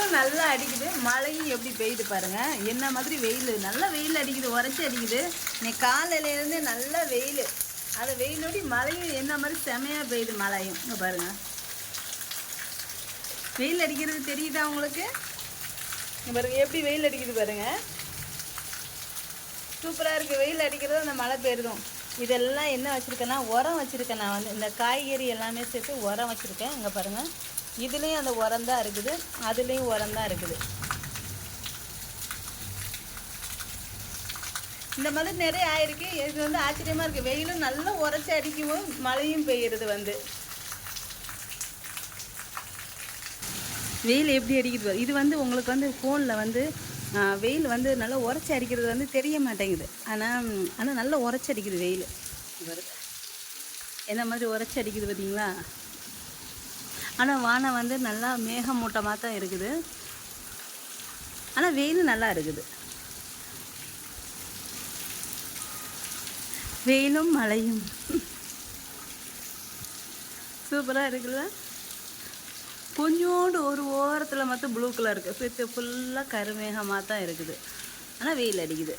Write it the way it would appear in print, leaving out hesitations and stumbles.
வெயிலும் நல்லா அடிக்குது, மழையும் எப்படி பெய்யுது பாருங்கள். என்ன மாதிரி வெயில், நல்லா வெயில் அடிக்குது, உரைச்சி அடிக்குது. இன்னைக்கு காலையிலேருந்து நல்ல வெயில், அது வெயிலோடி மழையும் என்ன மாதிரி செமையாக பெய்யுது. மழையும் இங்கே பாருங்கள், வெயில் அடிக்கிறது தெரியுதா உங்களுக்கு? இங்கே பாருங்கள் எப்படி வெயில் அடிக்குது பாருங்கள், சூப்பராக இருக்குது. வெயில் அடிக்கிறது அந்த மழை பெய்யுதும். இதெல்லாம் என்ன வச்சுருக்கேன்னா உரம் வச்சுருக்கேன். நான் வந்து இந்த காய்கறி எல்லாமே சேர்த்து உரம் வச்சுருக்கேன். இங்கே பாருங்கள், இதுலேயும் அந்த உரம் தான் இருக்குது, அதுலேயும் உரம் தான் இருக்குது. இந்த மாதிரி நிறைய ஆயிருக்கு. இது வந்து ஆச்சரியமாக இருக்குது. வெயிலும் நல்லா உரைச்சி அடிக்கவும் மழையும் பெய்யுறது வந்து. வெயில் எப்படி அடிக்குது இது வந்து உங்களுக்கு வந்து ஃபோனில் வந்து வெயில் வந்து நல்லா உரைச்சி அடிக்கிறது வந்து தெரிய மாட்டேங்குது. ஆனால் நல்லா உரைச்சி அடிக்குது வெயில். வருது என்ன மாதிரி உரைச்சி அடிக்குது பார்த்தீங்களா? ஆனால் வானம் வந்து நல்லா மேகமூட்டமாக தான் இருக்குது. ஆனால் வெயில் நல்லா இருக்குது. வெயிலும் மழையும் சூப்பராக இருக்குல்ல? கொஞ்சோண்டு ஒரு ஓரத்தில் மட்டும் ப்ளூ கலர் இருக்குது, சுற்றி ஃபுல்லாக கருமேகமாக தான் இருக்குது. ஆனால் வெயில் அடிக்குது.